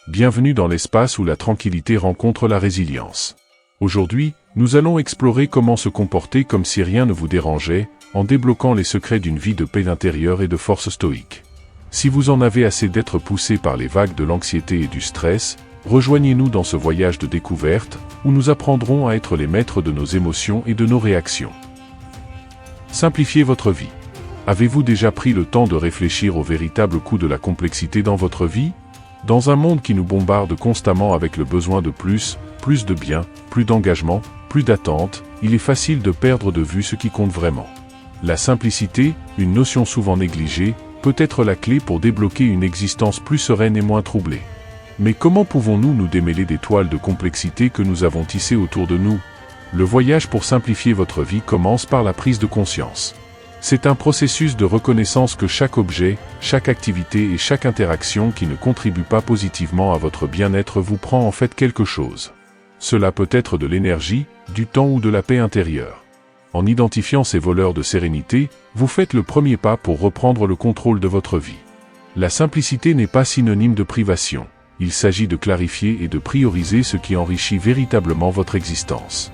bienvenue dans l'espace où la tranquillité rencontre la résilience. Aujourd'hui, nous allons explorer comment se comporter comme si rien ne vous dérangeait, en débloquant les secrets d'une vie de paix intérieure et de force stoïque. Si vous en avez assez d'être poussé par les vagues de l'anxiété et du stress, rejoignez-nous dans ce voyage de découverte, où nous apprendrons à être les maîtres de nos émotions et de nos réactions. Simplifiez votre vie. Avez-vous déjà pris le temps de réfléchir au véritable coût de la complexité dans votre vie? Dans un monde qui nous bombarde constamment avec le besoin de plus de biens, plus d'engagement, plus d'attentes, il est facile de perdre de vue ce qui compte vraiment. La simplicité, une notion souvent négligée, peut être la clé pour débloquer une existence plus sereine et moins troublée. Mais comment pouvons-nous nous démêler des toiles de complexité que nous avons tissées autour de nous? Le voyage pour simplifier votre vie commence par la prise de conscience. C'est un processus de reconnaissance que chaque objet, chaque activité et chaque interaction qui ne contribue pas positivement à votre bien-être vous prend en fait quelque chose. Cela peut être de l'énergie, du temps ou de la paix intérieure. En identifiant ces voleurs de sérénité, vous faites le premier pas pour reprendre le contrôle de votre vie. La simplicité n'est pas synonyme de privation. Il s'agit de clarifier et de prioriser ce qui enrichit véritablement votre existence.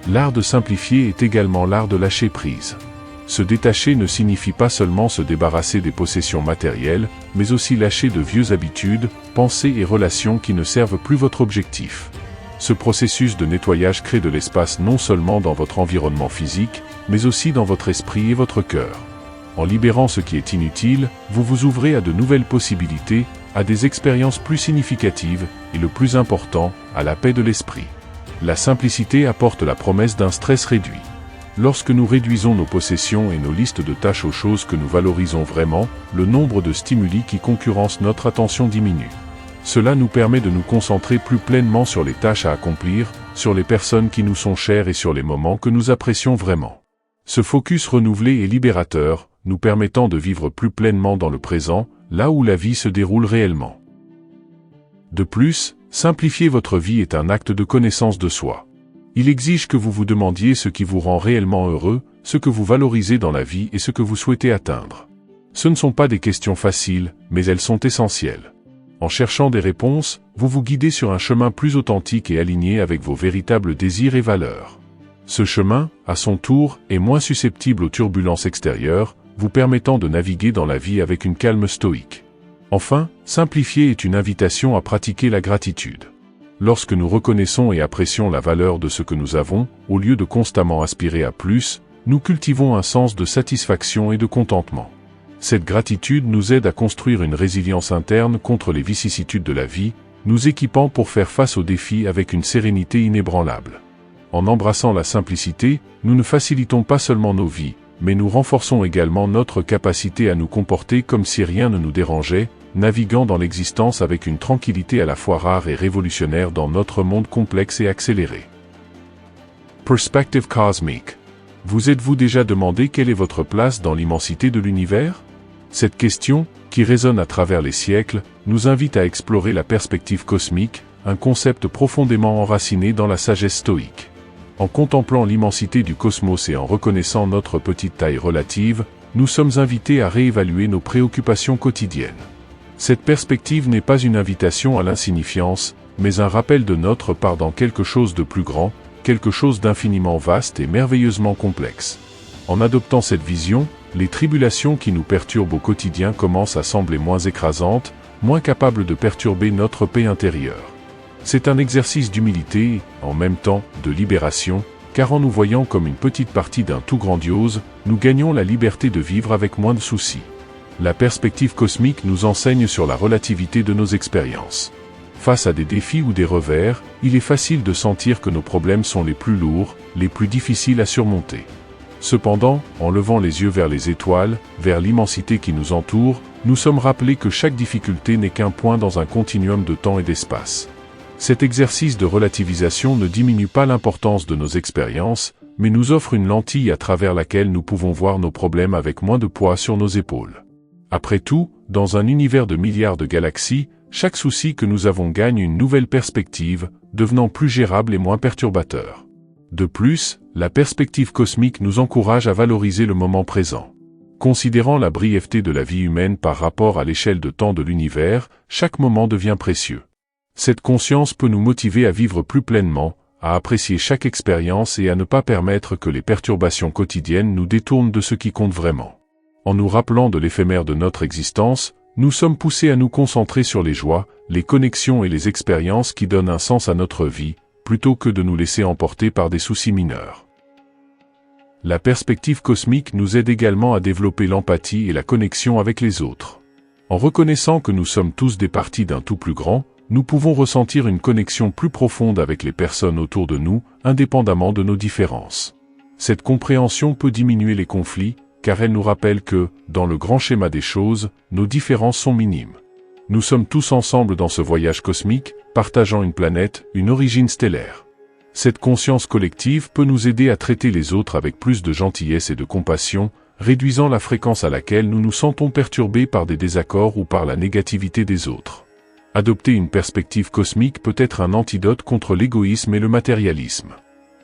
L'art de simplifier est également l'art de lâcher prise. Se détacher ne signifie pas seulement se débarrasser des possessions matérielles, mais aussi lâcher de vieux habitudes, pensées et relations qui ne servent plus votre objectif. Ce processus de nettoyage crée de l'espace non seulement dans votre environnement physique, mais aussi dans votre esprit et votre cœur. En libérant ce qui est inutile, vous vous ouvrez à de nouvelles possibilités, à des expériences plus significatives, et le plus important, à la paix de l'esprit. La simplicité apporte la promesse d'un stress réduit. Lorsque nous réduisons nos possessions et nos listes de tâches aux choses que nous valorisons vraiment, le nombre de stimuli qui concurrencent notre attention diminue. Cela nous permet de nous concentrer plus pleinement sur les tâches à accomplir, sur les personnes qui nous sont chères et sur les moments que nous apprécions vraiment. Ce focus renouvelé est libérateur, nous permettant de vivre plus pleinement dans le présent, là où la vie se déroule réellement. De plus, simplifier votre vie est un acte de connaissance de soi. Il exige que vous vous demandiez ce qui vous rend réellement heureux, ce que vous valorisez dans la vie et ce que vous souhaitez atteindre. Ce ne sont pas des questions faciles, mais elles sont essentielles. En cherchant des réponses, vous vous guidez sur un chemin plus authentique et aligné avec vos véritables désirs et valeurs. Ce chemin, à son tour, est moins susceptible aux turbulences extérieures, vous permettant de naviguer dans la vie avec une calme stoïque. Enfin, simplifier est une invitation à pratiquer la gratitude. Lorsque nous reconnaissons et apprécions la valeur de ce que nous avons, au lieu de constamment aspirer à plus, nous cultivons un sens de satisfaction et de contentement. Cette gratitude nous aide à construire une résilience interne contre les vicissitudes de la vie, nous équipant pour faire face aux défis avec une sérénité inébranlable. En embrassant la simplicité, nous ne facilitons pas seulement nos vies, mais nous renforçons également notre capacité à nous comporter comme si rien ne nous dérangeait, naviguant dans l'existence avec une tranquillité à la fois rare et révolutionnaire dans notre monde complexe et accéléré. Perspective cosmique. Vous êtes-vous déjà demandé quelle est votre place dans l'immensité de l'univers? Cette question, qui résonne à travers les siècles, nous invite à explorer la perspective cosmique, un concept profondément enraciné dans la sagesse stoïque. En contemplant l'immensité du cosmos et en reconnaissant notre petite taille relative, nous sommes invités à réévaluer nos préoccupations quotidiennes. Cette perspective n'est pas une invitation à l'insignifiance, mais un rappel de notre part dans quelque chose de plus grand, quelque chose d'infiniment vaste et merveilleusement complexe. En adoptant cette vision, les tribulations qui nous perturbent au quotidien commencent à sembler moins écrasantes, moins capables de perturber notre paix intérieure. C'est un exercice d'humilité et, en même temps, de libération, car en nous voyant comme une petite partie d'un tout grandiose, nous gagnons la liberté de vivre avec moins de soucis. La perspective cosmique nous enseigne sur la relativité de nos expériences. Face à des défis ou des revers, il est facile de sentir que nos problèmes sont les plus lourds, les plus difficiles à surmonter. Cependant, en levant les yeux vers les étoiles, vers l'immensité qui nous entoure, nous sommes rappelés que chaque difficulté n'est qu'un point dans un continuum de temps et d'espace. Cet exercice de relativisation ne diminue pas l'importance de nos expériences, mais nous offre une lentille à travers laquelle nous pouvons voir nos problèmes avec moins de poids sur nos épaules. Après tout, dans un univers de milliards de galaxies, chaque souci que nous avons gagne une nouvelle perspective, devenant plus gérable et moins perturbateur. De plus, la perspective cosmique nous encourage à valoriser le moment présent. Considérant la brièveté de la vie humaine par rapport à l'échelle de temps de l'univers, chaque moment devient précieux. Cette conscience peut nous motiver à vivre plus pleinement, à apprécier chaque expérience et à ne pas permettre que les perturbations quotidiennes nous détournent de ce qui compte vraiment. En nous rappelant de l'éphémère de notre existence, nous sommes poussés à nous concentrer sur les joies, les connexions et les expériences qui donnent un sens à notre vie, plutôt que de nous laisser emporter par des soucis mineurs. La perspective cosmique nous aide également à développer l'empathie et la connexion avec les autres. En reconnaissant que nous sommes tous des parties d'un tout plus grand, nous pouvons ressentir une connexion plus profonde avec les personnes autour de nous, indépendamment de nos différences. Cette compréhension peut diminuer les conflits, car elle nous rappelle que, dans le grand schéma des choses, nos différences sont minimes. Nous sommes tous ensemble dans ce voyage cosmique, partageant une planète, une origine stellaire. Cette conscience collective peut nous aider à traiter les autres avec plus de gentillesse et de compassion, réduisant la fréquence à laquelle nous nous sentons perturbés par des désaccords ou par la négativité des autres. Adopter une perspective cosmique peut être un antidote contre l'égoïsme et le matérialisme.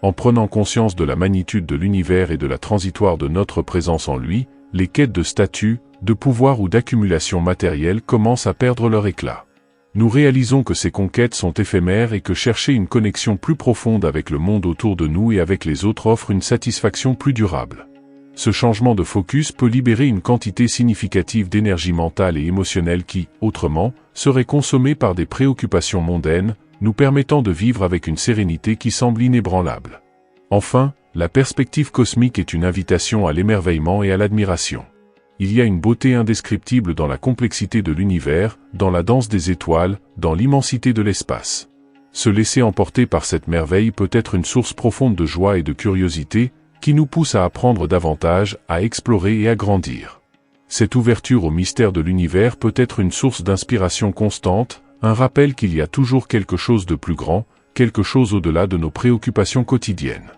En prenant conscience de la magnitude de l'univers et de la transitoire de notre présence en lui, les quêtes de statut, de pouvoir ou d'accumulation matérielle commencent à perdre leur éclat. Nous réalisons que ces conquêtes sont éphémères et que chercher une connexion plus profonde avec le monde autour de nous et avec les autres offre une satisfaction plus durable. Ce changement de focus peut libérer une quantité significative d'énergie mentale et émotionnelle qui, autrement, serait consommée par des préoccupations mondaines, nous permettant de vivre avec une sérénité qui semble inébranlable. Enfin, la perspective cosmique est une invitation à l'émerveillement et à l'admiration. Il y a une beauté indescriptible dans la complexité de l'univers, dans la danse des étoiles, dans l'immensité de l'espace. Se laisser emporter par cette merveille peut être une source profonde de joie et de curiosité, qui nous pousse à apprendre davantage, à explorer et à grandir. Cette ouverture au mystère de l'univers peut être une source d'inspiration constante, un rappel qu'il y a toujours quelque chose de plus grand, quelque chose au-delà de nos préoccupations quotidiennes.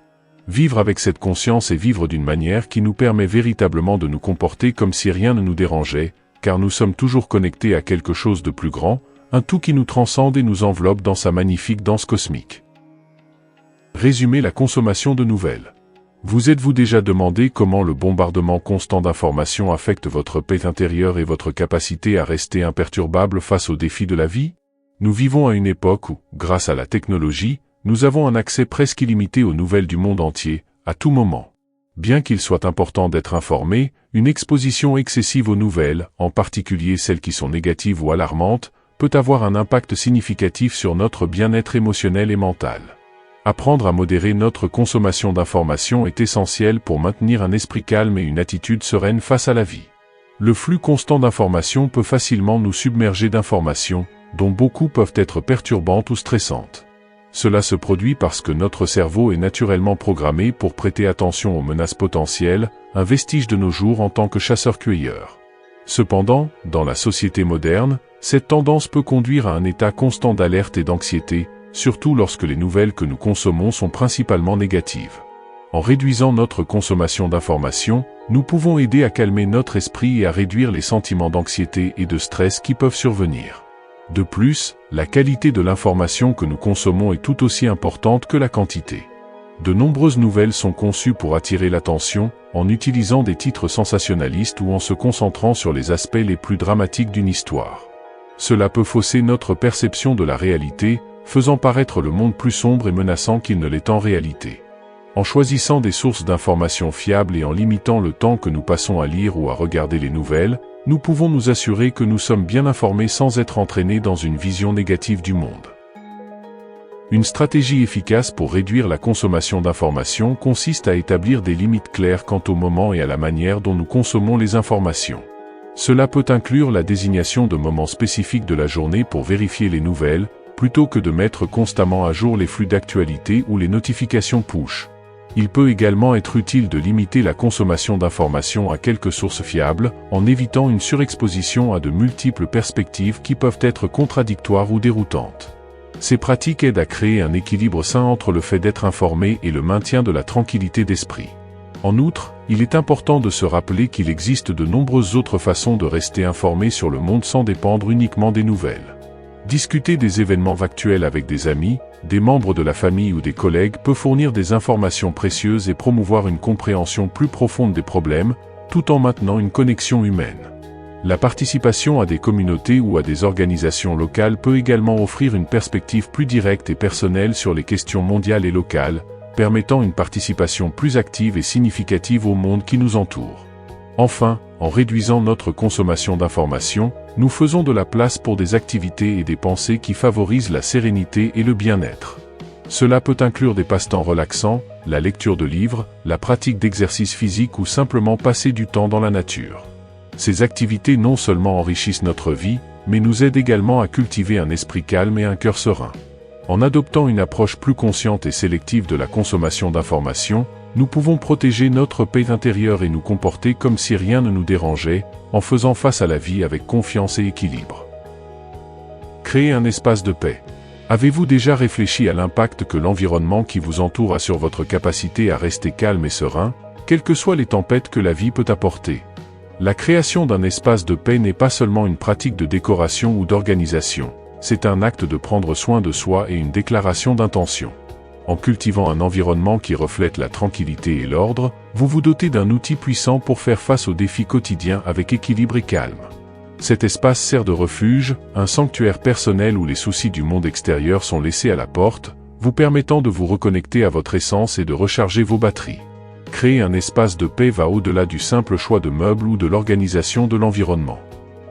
Vivre avec cette conscience et vivre d'une manière qui nous permet véritablement de nous comporter comme si rien ne nous dérangeait, car nous sommes toujours connectés à quelque chose de plus grand, un tout qui nous transcende et nous enveloppe dans sa magnifique danse cosmique. Résumer la consommation de nouvelles. Vous êtes-vous déjà demandé comment le bombardement constant d'informations affecte votre paix intérieure et votre capacité à rester imperturbable face aux défis de la vie? Nous vivons à une époque où, grâce à la technologie, nous avons un accès presque illimité aux nouvelles du monde entier, à tout moment. Bien qu'il soit important d'être informé, une exposition excessive aux nouvelles, en particulier celles qui sont négatives ou alarmantes, peut avoir un impact significatif sur notre bien-être émotionnel et mental. Apprendre à modérer notre consommation d'informations est essentiel pour maintenir un esprit calme et une attitude sereine face à la vie. Le flux constant d'informations peut facilement nous submerger d'informations, dont beaucoup peuvent être perturbantes ou stressantes. Cela se produit parce que notre cerveau est naturellement programmé pour prêter attention aux menaces potentielles, un vestige de nos jours en tant que chasseurs-cueilleurs. Cependant, dans la société moderne, cette tendance peut conduire à un état constant d'alerte et d'anxiété, surtout lorsque les nouvelles que nous consommons sont principalement négatives. En réduisant notre consommation d'informations, nous pouvons aider à calmer notre esprit et à réduire les sentiments d'anxiété et de stress qui peuvent survenir. De plus, la qualité de l'information que nous consommons est tout aussi importante que la quantité. De nombreuses nouvelles sont conçues pour attirer l'attention, en utilisant des titres sensationnalistes ou en se concentrant sur les aspects les plus dramatiques d'une histoire. Cela peut fausser notre perception de la réalité, faisant paraître le monde plus sombre et menaçant qu'il ne l'est en réalité. En choisissant des sources d'informations fiables et en limitant le temps que nous passons à lire ou à regarder les nouvelles, nous pouvons nous assurer que nous sommes bien informés sans être entraînés dans une vision négative du monde. Une stratégie efficace pour réduire la consommation d'informations consiste à établir des limites claires quant au moment et à la manière dont nous consommons les informations. Cela peut inclure la désignation de moments spécifiques de la journée pour vérifier les nouvelles, plutôt que de mettre constamment à jour les flux d'actualité ou les notifications push. Il peut également être utile de limiter la consommation d'informations à quelques sources fiables, en évitant une surexposition à de multiples perspectives qui peuvent être contradictoires ou déroutantes. Ces pratiques aident à créer un équilibre sain entre le fait d'être informé et le maintien de la tranquillité d'esprit. En outre, il est important de se rappeler qu'il existe de nombreuses autres façons de rester informé sur le monde sans dépendre uniquement des nouvelles. Discuter des événements actuels avec des amis, des membres de la famille ou des collègues peut fournir des informations précieuses et promouvoir une compréhension plus profonde des problèmes, tout en maintenant une connexion humaine. La participation à des communautés ou à des organisations locales peut également offrir une perspective plus directe et personnelle sur les questions mondiales et locales, permettant une participation plus active et significative au monde qui nous entoure. Enfin, en réduisant notre consommation d'informations, nous faisons de la place pour des activités et des pensées qui favorisent la sérénité et le bien-être. Cela peut inclure des passe-temps relaxants, la lecture de livres, la pratique d'exercices physiques ou simplement passer du temps dans la nature. Ces activités non seulement enrichissent notre vie, mais nous aident également à cultiver un esprit calme et un cœur serein. En adoptant une approche plus consciente et sélective de la consommation d'informations, nous pouvons protéger notre paix intérieure et nous comporter comme si rien ne nous dérangeait, en faisant face à la vie avec confiance et équilibre. Créer un espace de paix. Avez-vous déjà réfléchi à l'impact que l'environnement qui vous entoure a sur votre capacité à rester calme et serein, quelles que soient les tempêtes que la vie peut apporter? La création d'un espace de paix n'est pas seulement une pratique de décoration ou d'organisation, c'est un acte de prendre soin de soi et une déclaration d'intention. En cultivant un environnement qui reflète la tranquillité et l'ordre, vous vous dotez d'un outil puissant pour faire face aux défis quotidiens avec équilibre et calme. Cet espace sert de refuge, un sanctuaire personnel où les soucis du monde extérieur sont laissés à la porte, vous permettant de vous reconnecter à votre essence et de recharger vos batteries. Créer un espace de paix va au-delà du simple choix de meubles ou de l'organisation de l'environnement.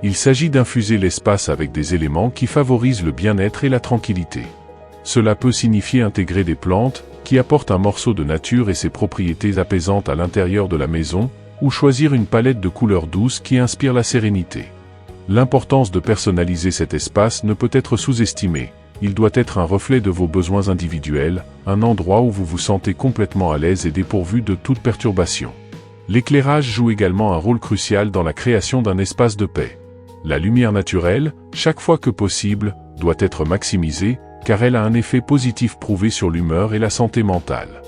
Il s'agit d'infuser l'espace avec des éléments qui favorisent le bien-être et la tranquillité. Cela peut signifier intégrer des plantes, qui apportent un morceau de nature et ses propriétés apaisantes à l'intérieur de la maison, ou choisir une palette de couleurs douces qui inspire la sérénité. L'importance de personnaliser cet espace ne peut être sous-estimée. Il doit être un reflet de vos besoins individuels, un endroit où vous vous sentez complètement à l'aise et dépourvu de toute perturbation. L'éclairage joue également un rôle crucial dans la création d'un espace de paix. La lumière naturelle, chaque fois que possible, doit être maximisée, car elle a un effet positif prouvé sur l'humeur et la santé mentale.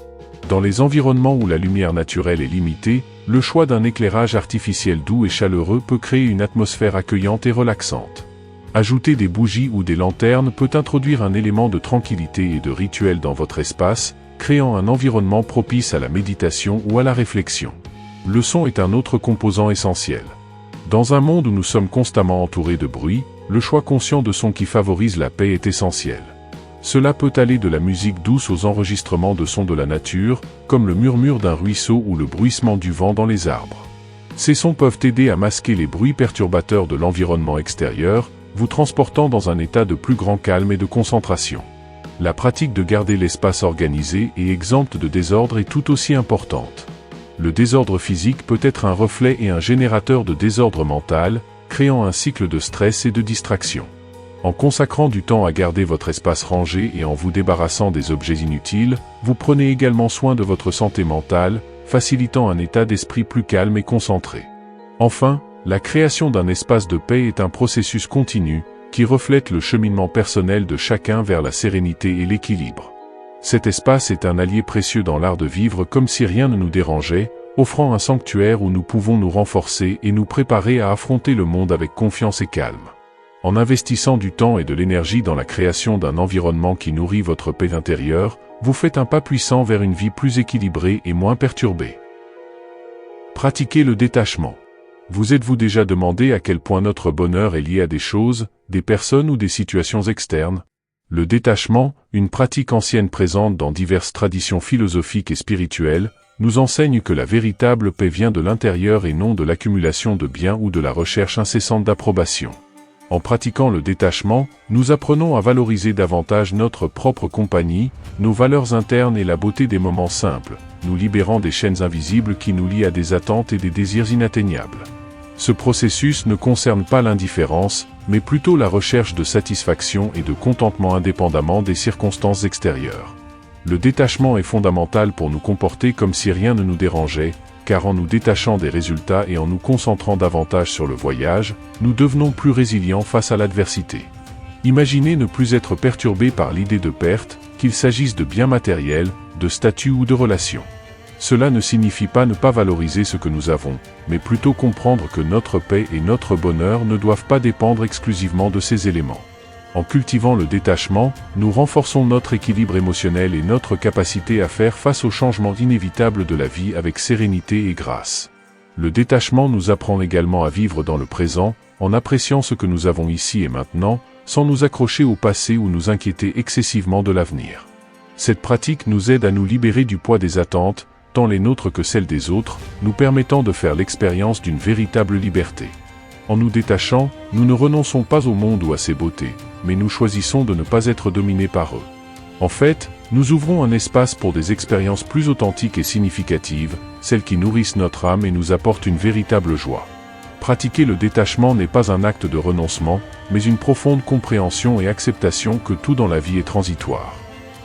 Dans les environnements où la lumière naturelle est limitée, le choix d'un éclairage artificiel doux et chaleureux peut créer une atmosphère accueillante et relaxante. Ajouter des bougies ou des lanternes peut introduire un élément de tranquillité et de rituel dans votre espace, créant un environnement propice à la méditation ou à la réflexion. Le son est un autre composant essentiel. Dans un monde où nous sommes constamment entourés de bruit, le choix conscient de sons qui favorisent la paix est essentiel. Cela peut aller de la musique douce aux enregistrements de sons de la nature, comme le murmure d'un ruisseau ou le bruissement du vent dans les arbres. Ces sons peuvent aider à masquer les bruits perturbateurs de l'environnement extérieur, vous transportant dans un état de plus grand calme et de concentration. La pratique de garder l'espace organisé et exempt de désordre est tout aussi importante. Le désordre physique peut être un reflet et un générateur de désordre mental, créant un cycle de stress et de distraction. En consacrant du temps à garder votre espace rangé et en vous débarrassant des objets inutiles, vous prenez également soin de votre santé mentale, facilitant un état d'esprit plus calme et concentré. Enfin, la création d'un espace de paix est un processus continu, qui reflète le cheminement personnel de chacun vers la sérénité et l'équilibre. Cet espace est un allié précieux dans l'art de vivre comme si rien ne nous dérangeait, offrant un sanctuaire où nous pouvons nous renforcer et nous préparer à affronter le monde avec confiance et calme. En investissant du temps et de l'énergie dans la création d'un environnement qui nourrit votre paix intérieure, vous faites un pas puissant vers une vie plus équilibrée et moins perturbée. Pratiquez le détachement. Vous êtes-vous déjà demandé à quel point notre bonheur est lié à des choses, des personnes ou des situations externes? Le détachement, une pratique ancienne présente dans diverses traditions philosophiques et spirituelles, nous enseigne que la véritable paix vient de l'intérieur et non de l'accumulation de biens ou de la recherche incessante d'approbation. En pratiquant le détachement, nous apprenons à valoriser davantage notre propre compagnie, nos valeurs internes et la beauté des moments simples, nous libérant des chaînes invisibles qui nous lient à des attentes et des désirs inatteignables. Ce processus ne concerne pas l'indifférence, mais plutôt la recherche de satisfaction et de contentement indépendamment des circonstances extérieures. Le détachement est fondamental pour nous comporter comme si rien ne nous dérangeait, car en nous détachant des résultats et en nous concentrant davantage sur le voyage, nous devenons plus résilients face à l'adversité. Imaginez ne plus être perturbé par l'idée de perte, qu'il s'agisse de biens matériels, de statut ou de relations. Cela ne signifie pas ne pas valoriser ce que nous avons, mais plutôt comprendre que notre paix et notre bonheur ne doivent pas dépendre exclusivement de ces éléments. En cultivant le détachement, nous renforçons notre équilibre émotionnel et notre capacité à faire face aux changements inévitables de la vie avec sérénité et grâce. Le détachement nous apprend également à vivre dans le présent, en appréciant ce que nous avons ici et maintenant, sans nous accrocher au passé ou nous inquiéter excessivement de l'avenir. Cette pratique nous aide à nous libérer du poids des attentes, tant les nôtres que celles des autres, nous permettant de faire l'expérience d'une véritable liberté. En nous détachant, nous ne renonçons pas au monde ou à ses beautés, mais nous choisissons de ne pas être dominés par eux. En fait, nous ouvrons un espace pour des expériences plus authentiques et significatives, celles qui nourrissent notre âme et nous apportent une véritable joie. Pratiquer le détachement n'est pas un acte de renoncement, mais une profonde compréhension et acceptation que tout dans la vie est transitoire.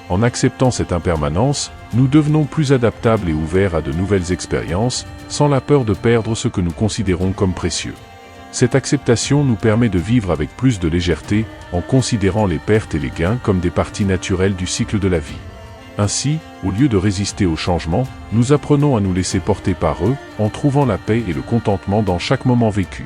En acceptant cette impermanence, nous devenons plus adaptables et ouverts à de nouvelles expériences, sans la peur de perdre ce que nous considérons comme précieux. Cette acceptation nous permet de vivre avec plus de légèreté, en considérant les pertes et les gains comme des parties naturelles du cycle de la vie. Ainsi, au lieu de résister au changement, nous apprenons à nous laisser porter par eux, en trouvant la paix et le contentement dans chaque moment vécu.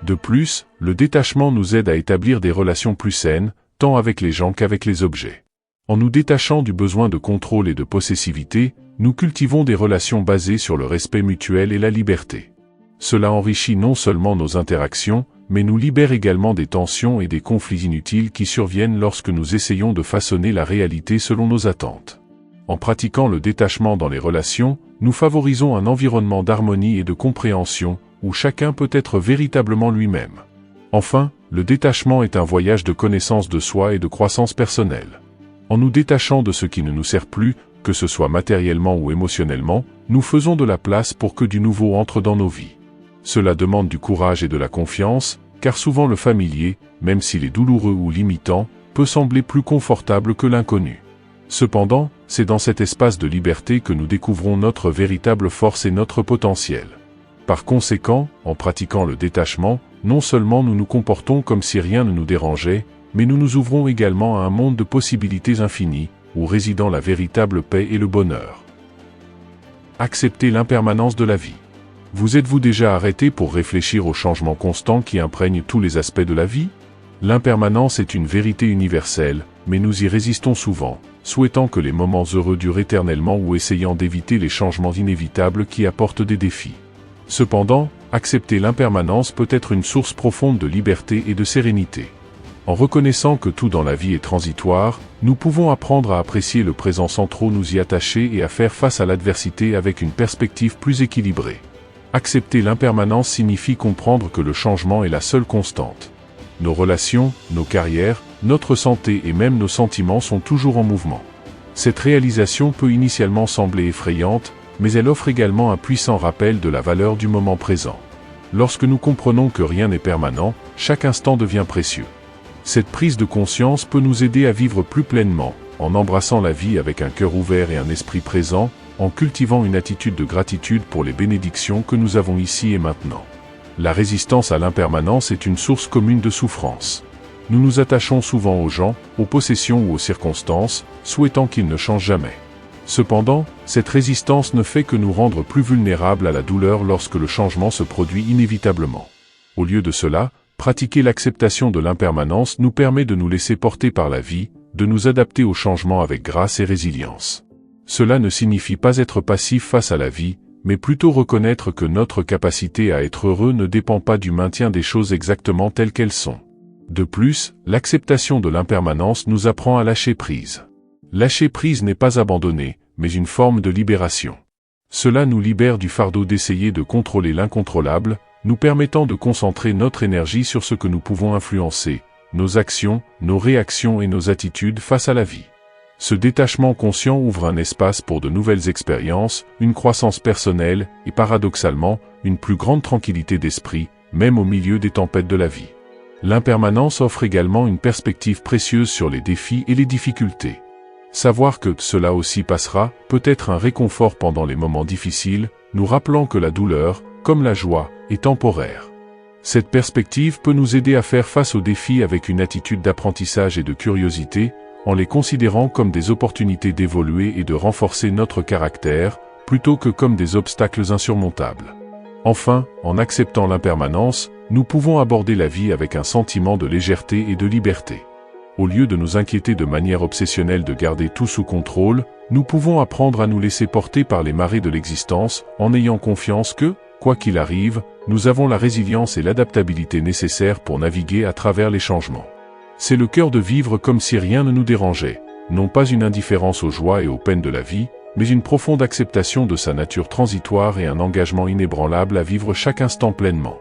De plus, le détachement nous aide à établir des relations plus saines, tant avec les gens qu'avec les objets. En nous détachant du besoin de contrôle et de possessivité, nous cultivons des relations basées sur le respect mutuel et la liberté. Cela enrichit non seulement nos interactions, mais nous libère également des tensions et des conflits inutiles qui surviennent lorsque nous essayons de façonner la réalité selon nos attentes. En pratiquant le détachement dans les relations, nous favorisons un environnement d'harmonie et de compréhension, où chacun peut être véritablement lui-même. Enfin, le détachement est un voyage de connaissance de soi et de croissance personnelle. En nous détachant de ce qui ne nous sert plus, que ce soit matériellement ou émotionnellement, nous faisons de la place pour que du nouveau entre dans nos vies. Cela demande du courage et de la confiance, car souvent le familier, même s'il est douloureux ou limitant, peut sembler plus confortable que l'inconnu. Cependant, c'est dans cet espace de liberté que nous découvrons notre véritable force et notre potentiel. Par conséquent, en pratiquant le détachement, non seulement nous nous comportons comme si rien ne nous dérangeait, mais nous nous ouvrons également à un monde de possibilités infinies, où résident la véritable paix et le bonheur. Accepter l'impermanence de la vie. Vous êtes-vous déjà arrêté pour réfléchir aux changements constants qui imprègnent tous les aspects de la vie? L'impermanence est une vérité universelle, mais nous y résistons souvent, souhaitant que les moments heureux durent éternellement ou essayant d'éviter les changements inévitables qui apportent des défis. Cependant, accepter l'impermanence peut être une source profonde de liberté et de sérénité. En reconnaissant que tout dans la vie est transitoire, nous pouvons apprendre à apprécier le présent sans trop nous y attacher et à faire face à l'adversité avec une perspective plus équilibrée. Accepter l'impermanence signifie comprendre que le changement est la seule constante. Nos relations, nos carrières, notre santé et même nos sentiments sont toujours en mouvement. Cette réalisation peut initialement sembler effrayante, mais elle offre également un puissant rappel de la valeur du moment présent. Lorsque nous comprenons que rien n'est permanent, chaque instant devient précieux. Cette prise de conscience peut nous aider à vivre plus pleinement, en embrassant la vie avec un cœur ouvert et un esprit présent, en cultivant une attitude de gratitude pour les bénédictions que nous avons ici et maintenant. La résistance à l'impermanence est une source commune de souffrance. Nous nous attachons souvent aux gens, aux possessions ou aux circonstances, souhaitant qu'ils ne changent jamais. Cependant, cette résistance ne fait que nous rendre plus vulnérables à la douleur lorsque le changement se produit inévitablement. Au lieu de cela, pratiquer l'acceptation de l'impermanence nous permet de nous laisser porter par la vie, de nous adapter au changement avec grâce et résilience. Cela ne signifie pas être passif face à la vie, mais plutôt reconnaître que notre capacité à être heureux ne dépend pas du maintien des choses exactement telles qu'elles sont. De plus, l'acceptation de l'impermanence nous apprend à lâcher prise. Lâcher prise n'est pas abandonner, mais une forme de libération. Cela nous libère du fardeau d'essayer de contrôler l'incontrôlable, nous permettant de concentrer notre énergie sur ce que nous pouvons influencer, nos actions, nos réactions et nos attitudes face à la vie. Ce détachement conscient ouvre un espace pour de nouvelles expériences, une croissance personnelle et paradoxalement, une plus grande tranquillité d'esprit, même au milieu des tempêtes de la vie. L'impermanence offre également une perspective précieuse sur les défis et les difficultés. Savoir que cela aussi passera peut être un réconfort pendant les moments difficiles, nous rappelant que la douleur, comme la joie, est temporaire. Cette perspective peut nous aider à faire face aux défis avec une attitude d'apprentissage et de curiosité, en les considérant comme des opportunités d'évoluer et de renforcer notre caractère, plutôt que comme des obstacles insurmontables. Enfin, en acceptant l'impermanence, nous pouvons aborder la vie avec un sentiment de légèreté et de liberté. Au lieu de nous inquiéter de manière obsessionnelle de garder tout sous contrôle, nous pouvons apprendre à nous laisser porter par les marées de l'existence, en ayant confiance que Quoi qu'il arrive, nous avons la résilience et l'adaptabilité nécessaires pour naviguer à travers les changements. C'est le cœur de vivre comme si rien ne nous dérangeait, non pas une indifférence aux joies et aux peines de la vie, mais une profonde acceptation de sa nature transitoire et un engagement inébranlable à vivre chaque instant pleinement.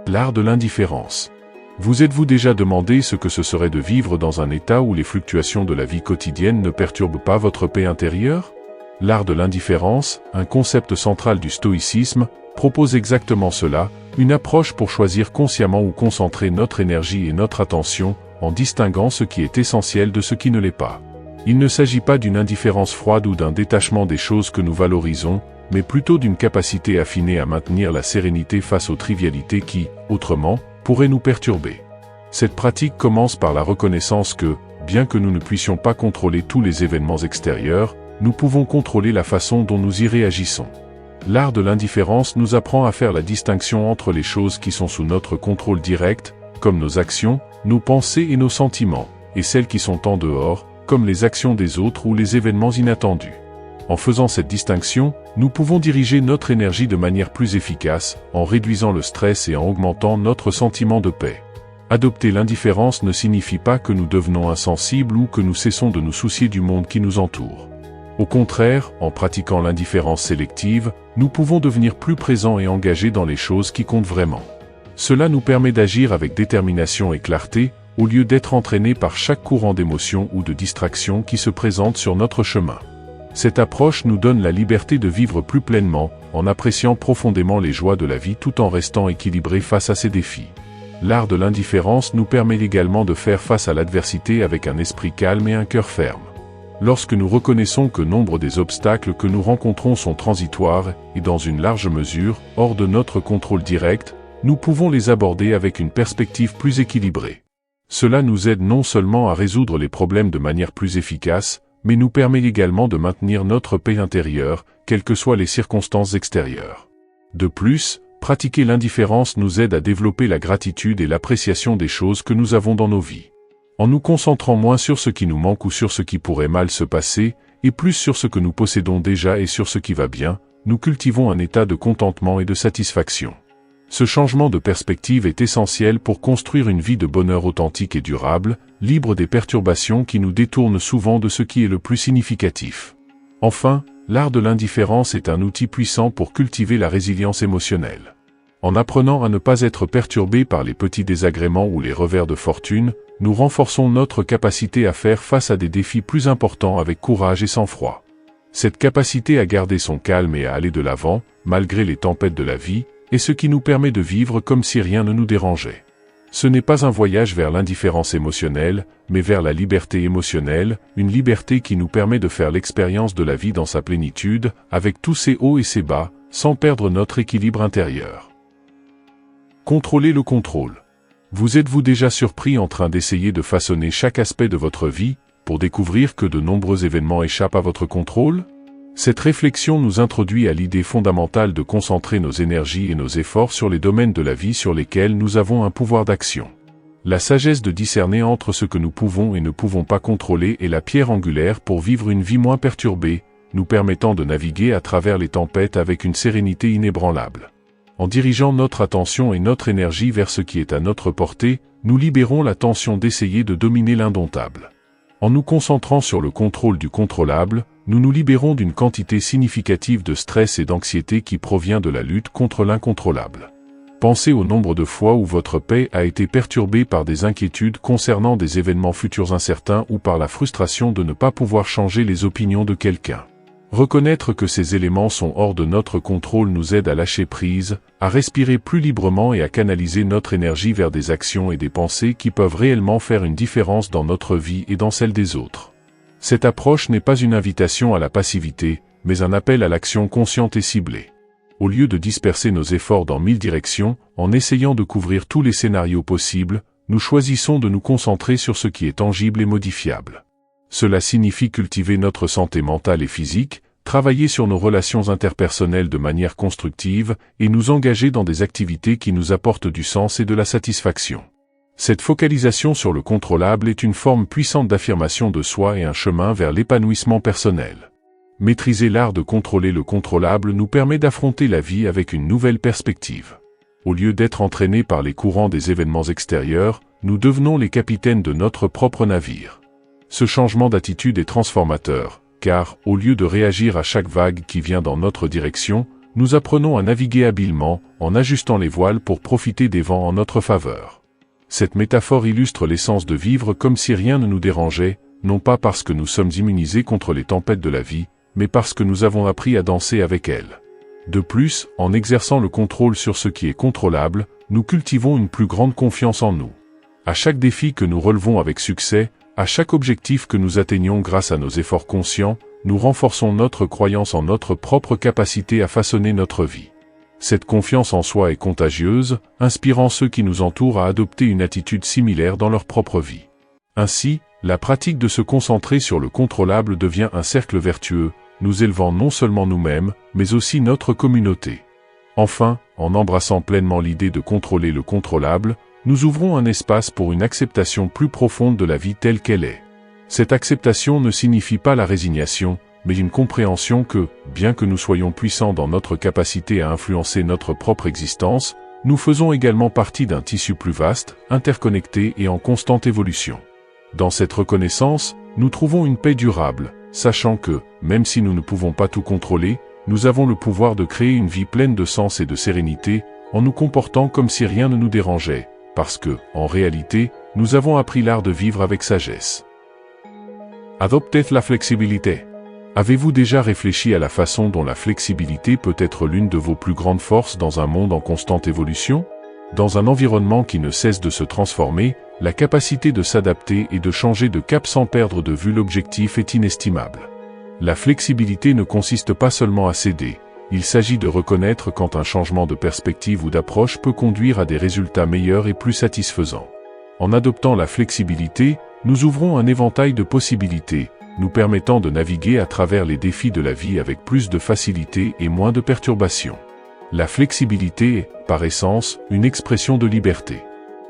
L'art de l'indifférence. Vous êtes-vous déjà demandé ce que ce serait de vivre dans un état où les fluctuations de la vie quotidienne ne perturbent pas votre paix intérieure? L'art de l'indifférence, un concept central du stoïcisme, propose exactement cela, une approche pour choisir consciemment où concentrer notre énergie et notre attention, en distinguant ce qui est essentiel de ce qui ne l'est pas. Il ne s'agit pas d'une indifférence froide ou d'un détachement des choses que nous valorisons, mais plutôt d'une capacité affinée à maintenir la sérénité face aux trivialités qui, autrement, pourraient nous perturber. Cette pratique commence par la reconnaissance que, bien que nous ne puissions pas contrôler tous les événements extérieurs, nous pouvons contrôler la façon dont nous y réagissons. L'art de l'indifférence nous apprend à faire la distinction entre les choses qui sont sous notre contrôle direct, comme nos actions, nos pensées et nos sentiments, et celles qui sont en dehors, comme les actions des autres ou les événements inattendus. En faisant cette distinction, nous pouvons diriger notre énergie de manière plus efficace, en réduisant le stress et en augmentant notre sentiment de paix. Adopter l'indifférence ne signifie pas que nous devenons insensibles ou que nous cessons de nous soucier du monde qui nous entoure. Au contraire, en pratiquant l'indifférence sélective, nous pouvons devenir plus présents et engagés dans les choses qui comptent vraiment. Cela nous permet d'agir avec détermination et clarté, au lieu d'être entraînés par chaque courant d'émotion ou de distraction qui se présente sur notre chemin. Cette approche nous donne la liberté de vivre plus pleinement, en appréciant profondément les joies de la vie tout en restant équilibrés face à ses défis. L'art de l'indifférence nous permet également de faire face à l'adversité avec un esprit calme et un cœur ferme. Lorsque nous reconnaissons que nombre des obstacles que nous rencontrons sont transitoires, et dans une large mesure, hors de notre contrôle direct, nous pouvons les aborder avec une perspective plus équilibrée. Cela nous aide non seulement à résoudre les problèmes de manière plus efficace, mais nous permet également de maintenir notre paix intérieure, quelles que soient les circonstances extérieures. De plus, pratiquer l'indifférence nous aide à développer la gratitude et l'appréciation des choses que nous avons dans nos vies. En nous concentrant moins sur ce qui nous manque ou sur ce qui pourrait mal se passer, et plus sur ce que nous possédons déjà et sur ce qui va bien, nous cultivons un état de contentement et de satisfaction. Ce changement de perspective est essentiel pour construire une vie de bonheur authentique et durable, libre des perturbations qui nous détournent souvent de ce qui est le plus significatif. Enfin, l'art de l'indifférence est un outil puissant pour cultiver la résilience émotionnelle. En apprenant à ne pas être perturbés par les petits désagréments ou les revers de fortune, nous renforçons notre capacité à faire face à des défis plus importants avec courage et sang-froid. Cette capacité à garder son calme et à aller de l'avant, malgré les tempêtes de la vie, est ce qui nous permet de vivre comme si rien ne nous dérangeait. Ce n'est pas un voyage vers l'indifférence émotionnelle, mais vers la liberté émotionnelle, une liberté qui nous permet de faire l'expérience de la vie dans sa plénitude, avec tous ses hauts et ses bas, sans perdre notre équilibre intérieur. Contrôler le contrôle. Vous êtes-vous déjà surpris en train d'essayer de façonner chaque aspect de votre vie, pour découvrir que de nombreux événements échappent à votre contrôle? Cette réflexion nous introduit à l'idée fondamentale de concentrer nos énergies et nos efforts sur les domaines de la vie sur lesquels nous avons un pouvoir d'action. La sagesse de discerner entre ce que nous pouvons et ne pouvons pas contrôler est la pierre angulaire pour vivre une vie moins perturbée, nous permettant de naviguer à travers les tempêtes avec une sérénité inébranlable. En dirigeant notre attention et notre énergie vers ce qui est à notre portée, nous libérons la tension d'essayer de dominer l'indomptable. En nous concentrant sur le contrôle du contrôlable, nous nous libérons d'une quantité significative de stress et d'anxiété qui provient de la lutte contre l'incontrôlable. Pensez au nombre de fois où votre paix a été perturbée par des inquiétudes concernant des événements futurs incertains ou par la frustration de ne pas pouvoir changer les opinions de quelqu'un. Reconnaître que ces éléments sont hors de notre contrôle nous aide à lâcher prise, à respirer plus librement et à canaliser notre énergie vers des actions et des pensées qui peuvent réellement faire une différence dans notre vie et dans celle des autres. Cette approche n'est pas une invitation à la passivité, mais un appel à l'action consciente et ciblée. Au lieu de disperser nos efforts dans 1000 directions, en essayant de couvrir tous les scénarios possibles, nous choisissons de nous concentrer sur ce qui est tangible et modifiable. Cela signifie cultiver notre santé mentale et physique, travailler sur nos relations interpersonnelles de manière constructive et nous engager dans des activités qui nous apportent du sens et de la satisfaction. Cette focalisation sur le contrôlable est une forme puissante d'affirmation de soi et un chemin vers l'épanouissement personnel. Maîtriser l'art de contrôler le contrôlable nous permet d'affronter la vie avec une nouvelle perspective. Au lieu d'être entraînés par les courants des événements extérieurs, nous devenons les capitaines de notre propre navire. Ce changement d'attitude est transformateur, car, au lieu de réagir à chaque vague qui vient dans notre direction, nous apprenons à naviguer habilement, en ajustant les voiles pour profiter des vents en notre faveur. Cette métaphore illustre l'essence de vivre comme si rien ne nous dérangeait, non pas parce que nous sommes immunisés contre les tempêtes de la vie, mais parce que nous avons appris à danser avec elles. De plus, en exerçant le contrôle sur ce qui est contrôlable, nous cultivons une plus grande confiance en nous. À chaque défi que nous relevons avec succès, à chaque objectif que nous atteignons grâce à nos efforts conscients, nous renforçons notre croyance en notre propre capacité à façonner notre vie. Cette confiance en soi est contagieuse, inspirant ceux qui nous entourent à adopter une attitude similaire dans leur propre vie. Ainsi, la pratique de se concentrer sur le contrôlable devient un cercle vertueux, nous élevant non seulement nous-mêmes, mais aussi notre communauté. Enfin, en embrassant pleinement l'idée de contrôler le contrôlable, nous ouvrons un espace pour une acceptation plus profonde de la vie telle qu'elle est. Cette acceptation ne signifie pas la résignation, mais une compréhension que, bien que nous soyons puissants dans notre capacité à influencer notre propre existence, nous faisons également partie d'un tissu plus vaste, interconnecté et en constante évolution. Dans cette reconnaissance, nous trouvons une paix durable, sachant que, même si nous ne pouvons pas tout contrôler, nous avons le pouvoir de créer une vie pleine de sens et de sérénité, en nous comportant comme si rien ne nous dérangeait, parce que, en réalité, nous avons appris l'art de vivre avec sagesse. Adoptez la flexibilité. Avez-vous déjà réfléchi à la façon dont la flexibilité peut être l'une de vos plus grandes forces dans un monde en constante évolution? Dans un environnement qui ne cesse de se transformer, la capacité de s'adapter et de changer de cap sans perdre de vue l'objectif est inestimable. La flexibilité ne consiste pas seulement à céder, il s'agit de reconnaître quand un changement de perspective ou d'approche peut conduire à des résultats meilleurs et plus satisfaisants. En adoptant la flexibilité, nous ouvrons un éventail de possibilités, nous permettant de naviguer à travers les défis de la vie avec plus de facilité et moins de perturbations. La flexibilité est, par essence, une expression de liberté.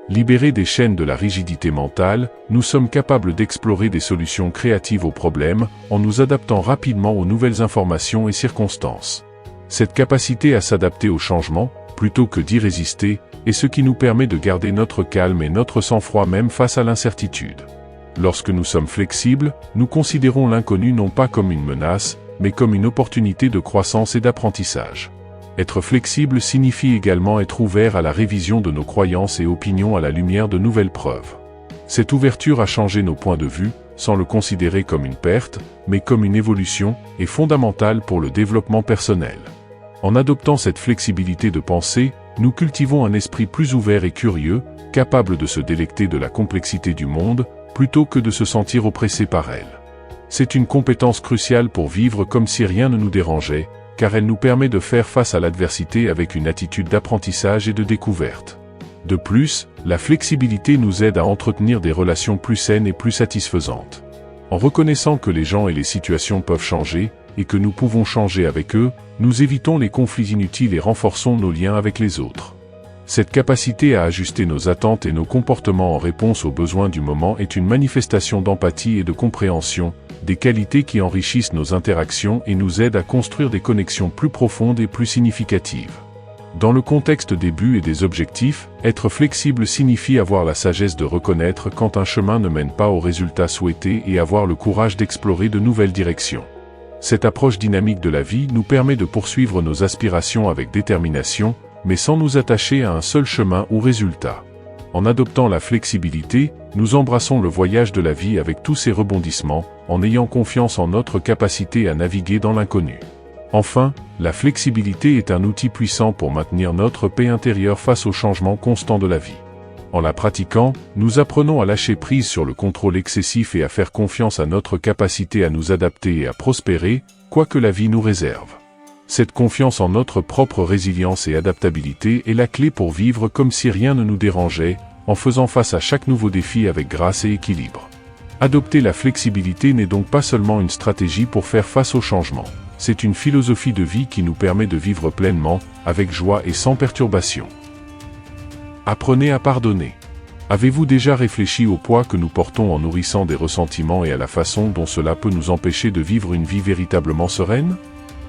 Libérés des chaînes de la rigidité mentale, nous sommes capables d'explorer des solutions créatives aux problèmes, en nous adaptant rapidement aux nouvelles informations et circonstances. Cette capacité à s'adapter au changement, plutôt que d'y résister, est ce qui nous permet de garder notre calme et notre sang-froid même face à l'incertitude. Lorsque nous sommes flexibles, nous considérons l'inconnu non pas comme une menace, mais comme une opportunité de croissance et d'apprentissage. Être flexible signifie également être ouvert à la révision de nos croyances et opinions à la lumière de nouvelles preuves. Cette ouverture à changer nos points de vue, sans le considérer comme une perte, mais comme une évolution, est fondamentale pour le développement personnel. En adoptant cette flexibilité de pensée, nous cultivons un esprit plus ouvert et curieux, capable de se délecter de la complexité du monde, plutôt que de se sentir oppressé par elle. C'est une compétence cruciale pour vivre comme si rien ne nous dérangeait, car elle nous permet de faire face à l'adversité avec une attitude d'apprentissage et de découverte. De plus, la flexibilité nous aide à entretenir des relations plus saines et plus satisfaisantes. En reconnaissant que les gens et les situations peuvent changer, et que nous pouvons changer avec eux, nous évitons les conflits inutiles et renforçons nos liens avec les autres. Cette capacité à ajuster nos attentes et nos comportements en réponse aux besoins du moment est une manifestation d'empathie et de compréhension, des qualités qui enrichissent nos interactions et nous aident à construire des connexions plus profondes et plus significatives. Dans le contexte des buts et des objectifs, être flexible signifie avoir la sagesse de reconnaître quand un chemin ne mène pas au résultat souhaité et avoir le courage d'explorer de nouvelles directions. Cette approche dynamique de la vie nous permet de poursuivre nos aspirations avec détermination, mais sans nous attacher à un seul chemin ou résultat. En adoptant la flexibilité, nous embrassons le voyage de la vie avec tous ses rebondissements, en ayant confiance en notre capacité à naviguer dans l'inconnu. Enfin, la flexibilité est un outil puissant pour maintenir notre paix intérieure face aux changements constants de la vie. En la pratiquant, nous apprenons à lâcher prise sur le contrôle excessif et à faire confiance à notre capacité à nous adapter et à prospérer, quoi que la vie nous réserve. Cette confiance en notre propre résilience et adaptabilité est la clé pour vivre comme si rien ne nous dérangeait, en faisant face à chaque nouveau défi avec grâce et équilibre. Adopter la flexibilité n'est donc pas seulement une stratégie pour faire face au changement. C'est une philosophie de vie qui nous permet de vivre pleinement, avec joie et sans perturbation. Apprenez à pardonner. Avez-vous déjà réfléchi au poids que nous portons en nourrissant des ressentiments et à la façon dont cela peut nous empêcher de vivre une vie véritablement sereine?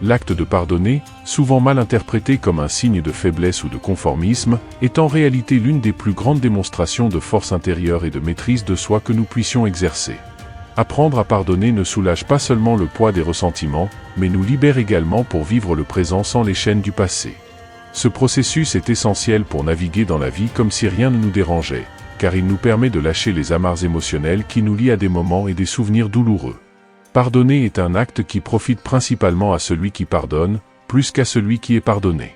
L'acte de pardonner, souvent mal interprété comme un signe de faiblesse ou de conformisme, est en réalité l'une des plus grandes démonstrations de force intérieure et de maîtrise de soi que nous puissions exercer. Apprendre à pardonner ne soulage pas seulement le poids des ressentiments, mais nous libère également pour vivre le présent sans les chaînes du passé. Ce processus est essentiel pour naviguer dans la vie comme si rien ne nous dérangeait, car il nous permet de lâcher les amarres émotionnelles qui nous lient à des moments et des souvenirs douloureux. Pardonner est un acte qui profite principalement à celui qui pardonne, plus qu'à celui qui est pardonné.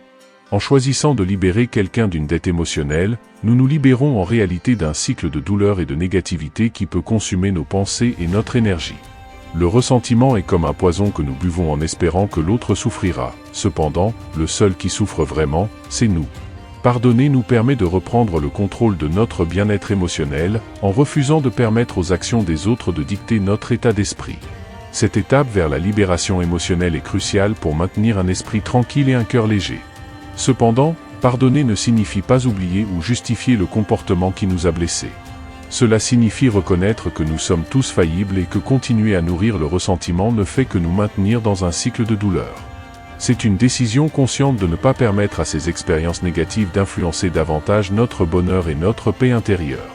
En choisissant de libérer quelqu'un d'une dette émotionnelle, nous nous libérons en réalité d'un cycle de douleur et de négativité qui peut consumer nos pensées et notre énergie. Le ressentiment est comme un poison que nous buvons en espérant que l'autre souffrira. Cependant, le seul qui souffre vraiment, c'est nous. Pardonner nous permet de reprendre le contrôle de notre bien-être émotionnel, en refusant de permettre aux actions des autres de dicter notre état d'esprit. Cette étape vers la libération émotionnelle est cruciale pour maintenir un esprit tranquille et un cœur léger. Cependant, pardonner ne signifie pas oublier ou justifier le comportement qui nous a blessés. Cela signifie reconnaître que nous sommes tous faillibles et que continuer à nourrir le ressentiment ne fait que nous maintenir dans un cycle de douleur. C'est une décision consciente de ne pas permettre à ces expériences négatives d'influencer davantage notre bonheur et notre paix intérieure.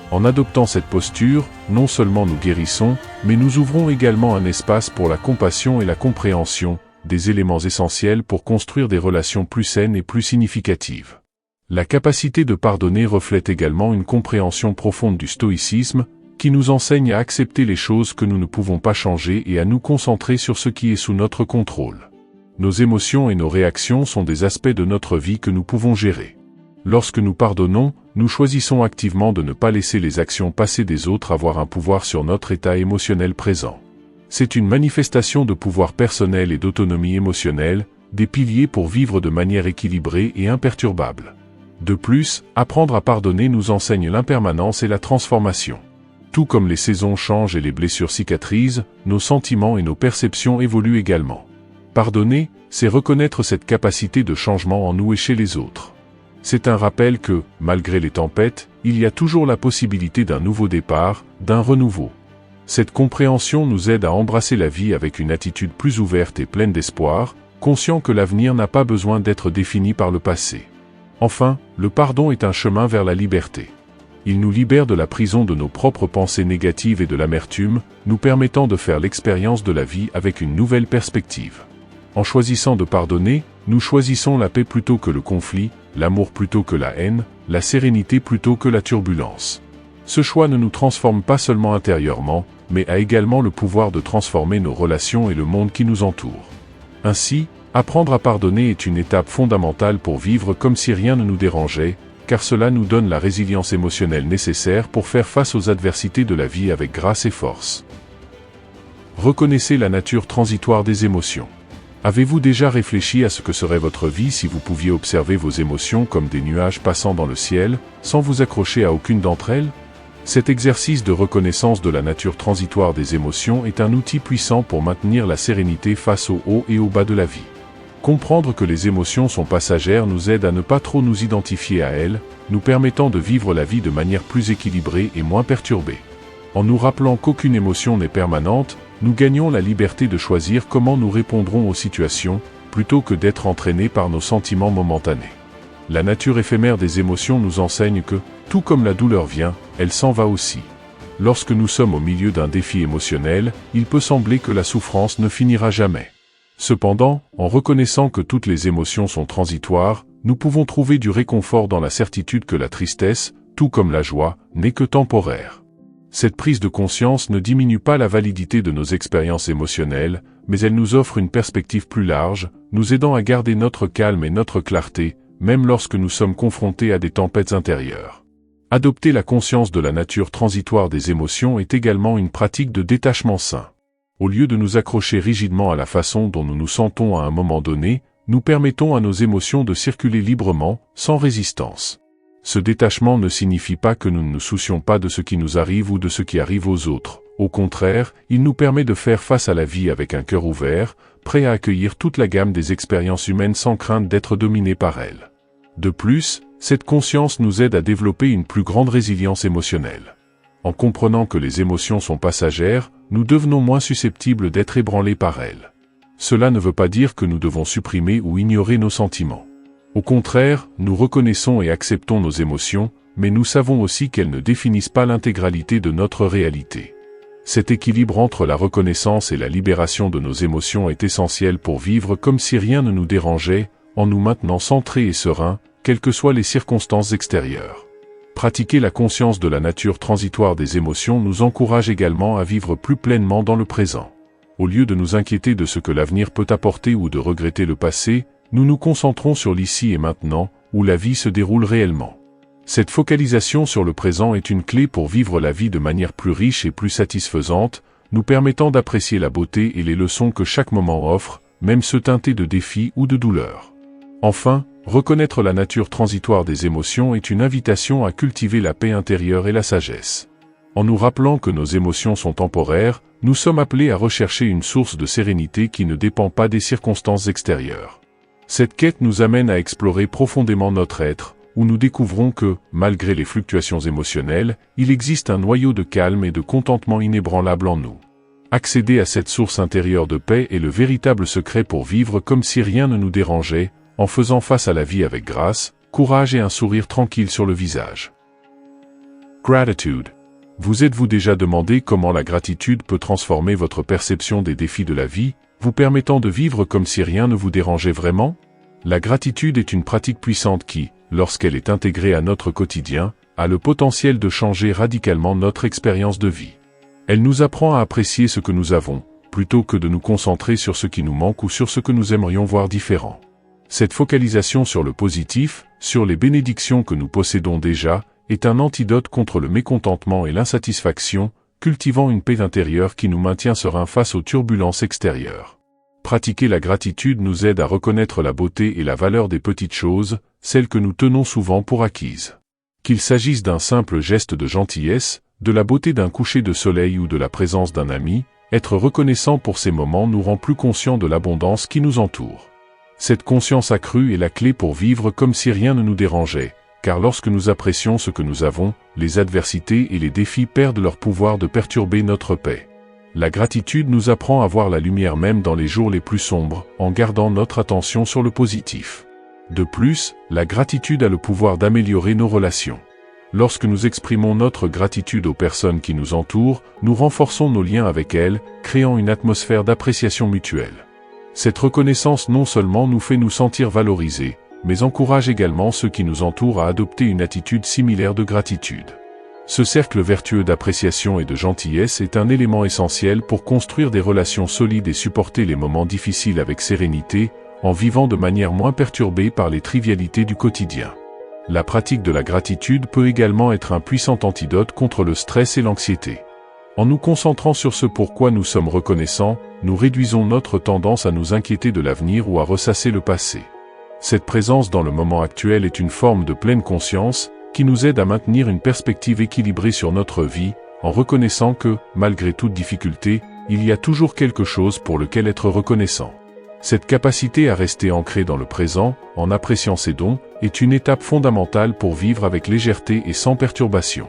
En adoptant cette posture, non seulement nous guérissons, mais nous ouvrons également un espace pour la compassion et la compréhension, des éléments essentiels pour construire des relations plus saines et plus significatives. La capacité de pardonner reflète également une compréhension profonde du stoïcisme, qui nous enseigne à accepter les choses que nous ne pouvons pas changer et à nous concentrer sur ce qui est sous notre contrôle. Nos émotions et nos réactions sont des aspects de notre vie que nous pouvons gérer. Lorsque nous pardonnons, nous choisissons activement de ne pas laisser les actions passées des autres avoir un pouvoir sur notre état émotionnel présent. C'est une manifestation de pouvoir personnel et d'autonomie émotionnelle, des piliers pour vivre de manière équilibrée et imperturbable. De plus, apprendre à pardonner nous enseigne l'impermanence et la transformation. Tout comme les saisons changent et les blessures cicatrisent, nos sentiments et nos perceptions évoluent également. Pardonner, c'est reconnaître cette capacité de changement en nous et chez les autres. C'est un rappel que, malgré les tempêtes, il y a toujours la possibilité d'un nouveau départ, d'un renouveau. Cette compréhension nous aide à embrasser la vie avec une attitude plus ouverte et pleine d'espoir, conscient que l'avenir n'a pas besoin d'être défini par le passé. Enfin, le pardon est un chemin vers la liberté. Il nous libère de la prison de nos propres pensées négatives et de l'amertume, nous permettant de faire l'expérience de la vie avec une nouvelle perspective. En choisissant de pardonner, nous choisissons la paix plutôt que le conflit, l'amour plutôt que la haine, la sérénité plutôt que la turbulence. Ce choix ne nous transforme pas seulement intérieurement, mais a également le pouvoir de transformer nos relations et le monde qui nous entoure. Ainsi, apprendre à pardonner est une étape fondamentale pour vivre comme si rien ne nous dérangeait, car cela nous donne la résilience émotionnelle nécessaire pour faire face aux adversités de la vie avec grâce et force. Reconnaissez la nature transitoire des émotions. Avez-vous déjà réfléchi à ce que serait votre vie si vous pouviez observer vos émotions comme des nuages passant dans le ciel, sans vous accrocher à aucune d'entre elles? Cet exercice de reconnaissance de la nature transitoire des émotions est un outil puissant pour maintenir la sérénité face aux hauts et aux bas de la vie. Comprendre que les émotions sont passagères nous aide à ne pas trop nous identifier à elles, nous permettant de vivre la vie de manière plus équilibrée et moins perturbée. En nous rappelant qu'aucune émotion n'est permanente, nous gagnons la liberté de choisir comment nous répondrons aux situations, plutôt que d'être entraînés par nos sentiments momentanés. La nature éphémère des émotions nous enseigne que, tout comme la douleur vient, elle s'en va aussi. Lorsque nous sommes au milieu d'un défi émotionnel, il peut sembler que la souffrance ne finira jamais. Cependant, en reconnaissant que toutes les émotions sont transitoires, nous pouvons trouver du réconfort dans la certitude que la tristesse, tout comme la joie, n'est que temporaire. Cette prise de conscience ne diminue pas la validité de nos expériences émotionnelles, mais elle nous offre une perspective plus large, nous aidant à garder notre calme et notre clarté, même lorsque nous sommes confrontés à des tempêtes intérieures. Adopter la conscience de la nature transitoire des émotions est également une pratique de détachement sain. Au lieu de nous accrocher rigidement à la façon dont nous nous sentons à un moment donné, nous permettons à nos émotions de circuler librement, sans résistance. Ce détachement ne signifie pas que nous ne nous soucions pas de ce qui nous arrive ou de ce qui arrive aux autres. Au contraire, il nous permet de faire face à la vie avec un cœur ouvert, prêt à accueillir toute la gamme des expériences humaines sans crainte d'être dominé par elles. De plus, Cette conscience nous aide à développer une plus grande résilience émotionnelle. En comprenant que les émotions sont passagères, nous devenons moins susceptibles d'être ébranlés par elles. Cela ne veut pas dire que nous devons supprimer ou ignorer nos sentiments. Au contraire, nous reconnaissons et acceptons nos émotions, mais nous savons aussi qu'elles ne définissent pas l'intégralité de notre réalité. Cet équilibre entre la reconnaissance et la libération de nos émotions est essentiel pour vivre comme si rien ne nous dérangeait, en nous maintenant centrés et sereins, quelles que soient les circonstances extérieures. Pratiquer la conscience de la nature transitoire des émotions nous encourage également à vivre plus pleinement dans le présent. Au lieu de nous inquiéter de ce que l'avenir peut apporter ou de regretter le passé, nous nous concentrons sur l'ici et maintenant, où la vie se déroule réellement. Cette focalisation sur le présent est une clé pour vivre la vie de manière plus riche et plus satisfaisante, nous permettant d'apprécier la beauté et les leçons que chaque moment offre, même ceux teintés de défis ou de douleurs. Enfin, reconnaître la nature transitoire des émotions est une invitation à cultiver la paix intérieure et la sagesse. En nous rappelant que nos émotions sont temporaires, nous sommes appelés à rechercher une source de sérénité qui ne dépend pas des circonstances extérieures. Cette quête nous amène à explorer profondément notre être, où nous découvrons que, malgré les fluctuations émotionnelles, il existe un noyau de calme et de contentement inébranlable en nous. Accéder à cette source intérieure de paix est le véritable secret pour vivre comme si rien ne nous dérangeait, en faisant face à la vie avec grâce, courage et un sourire tranquille sur le visage. Gratitude. Vous êtes-vous déjà demandé comment la gratitude peut transformer votre perception des défis de la vie, vous permettant de vivre comme si rien ne vous dérangeait vraiment? La gratitude est une pratique puissante qui, lorsqu'elle est intégrée à notre quotidien, a le potentiel de changer radicalement notre expérience de vie. Elle nous apprend à apprécier ce que nous avons, plutôt que de nous concentrer sur ce qui nous manque ou sur ce que nous aimerions voir différent. Cette focalisation sur le positif, sur les bénédictions que nous possédons déjà, est un antidote contre le mécontentement et l'insatisfaction, cultivant une paix intérieure qui nous maintient sereins face aux turbulences extérieures. Pratiquer la gratitude nous aide à reconnaître la beauté et la valeur des petites choses, celles que nous tenons souvent pour acquises. Qu'il s'agisse d'un simple geste de gentillesse, de la beauté d'un coucher de soleil ou de la présence d'un ami, être reconnaissant pour ces moments nous rend plus conscients de l'abondance qui nous entoure. Cette conscience accrue est la clé pour vivre comme si rien ne nous dérangeait, car lorsque nous apprécions ce que nous avons, les adversités et les défis perdent leur pouvoir de perturber notre paix. La gratitude nous apprend à voir la lumière même dans les jours les plus sombres, en gardant notre attention sur le positif. De plus, la gratitude a le pouvoir d'améliorer nos relations. Lorsque nous exprimons notre gratitude aux personnes qui nous entourent, nous renforçons nos liens avec elles, créant une atmosphère d'appréciation mutuelle. Cette reconnaissance non seulement nous fait nous sentir valorisés, mais encourage également ceux qui nous entourent à adopter une attitude similaire de gratitude. Ce cercle vertueux d'appréciation et de gentillesse est un élément essentiel pour construire des relations solides et supporter les moments difficiles avec sérénité, en vivant de manière moins perturbée par les trivialités du quotidien. La pratique de la gratitude peut également être un puissant antidote contre le stress et l'anxiété. En nous concentrant sur ce pourquoi nous sommes reconnaissants, nous réduisons notre tendance à nous inquiéter de l'avenir ou à ressasser le passé. Cette présence dans le moment actuel est une forme de pleine conscience, qui nous aide à maintenir une perspective équilibrée sur notre vie, en reconnaissant que, malgré toute difficulté, il y a toujours quelque chose pour lequel être reconnaissant. Cette capacité à rester ancré dans le présent, en appréciant ses dons, est une étape fondamentale pour vivre avec légèreté et sans perturbation.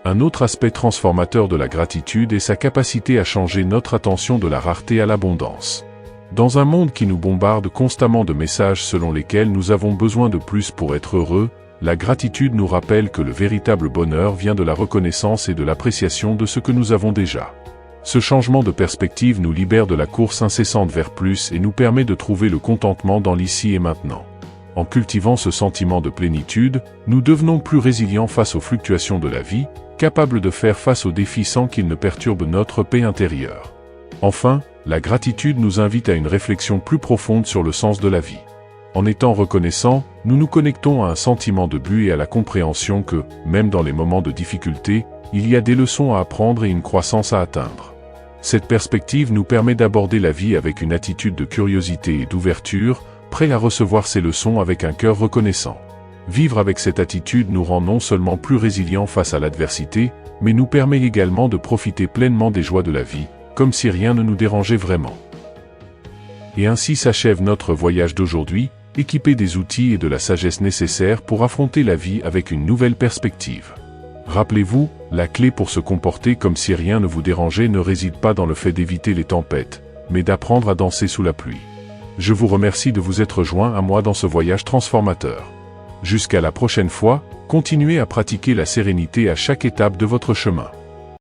Un autre aspect transformateur de la gratitude est sa capacité à changer notre attention de la rareté à l'abondance. Dans un monde qui nous bombarde constamment de messages selon lesquels nous avons besoin de plus pour être heureux, la gratitude nous rappelle que le véritable bonheur vient de la reconnaissance et de l'appréciation de ce que nous avons déjà. Ce changement de perspective nous libère de la course incessante vers plus et nous permet de trouver le contentement dans l'ici et maintenant. En cultivant ce sentiment de plénitude, nous devenons plus résilients face aux fluctuations de la vie, capables de faire face aux défis sans qu'ils ne perturbent notre paix intérieure. Enfin, la gratitude nous invite à une réflexion plus profonde sur le sens de la vie. En étant reconnaissants, nous nous connectons à un sentiment de but et à la compréhension que, même dans les moments de difficulté, il y a des leçons à apprendre et une croissance à atteindre. Cette perspective nous permet d'aborder la vie avec une attitude de curiosité et d'ouverture, prêt à recevoir ces leçons avec un cœur reconnaissant. Vivre avec cette attitude nous rend non seulement plus résilients face à l'adversité, mais nous permet également de profiter pleinement des joies de la vie, comme si rien ne nous dérangeait vraiment. Et ainsi s'achève notre voyage d'aujourd'hui, équipés des outils et de la sagesse nécessaires pour affronter la vie avec une nouvelle perspective. Rappelez-vous, la clé pour se comporter comme si rien ne vous dérangeait ne réside pas dans le fait d'éviter les tempêtes, mais d'apprendre à danser sous la pluie. Je vous remercie de vous être joint à moi dans ce voyage transformateur. Jusqu'à la prochaine fois, continuez à pratiquer la sérénité à chaque étape de votre chemin.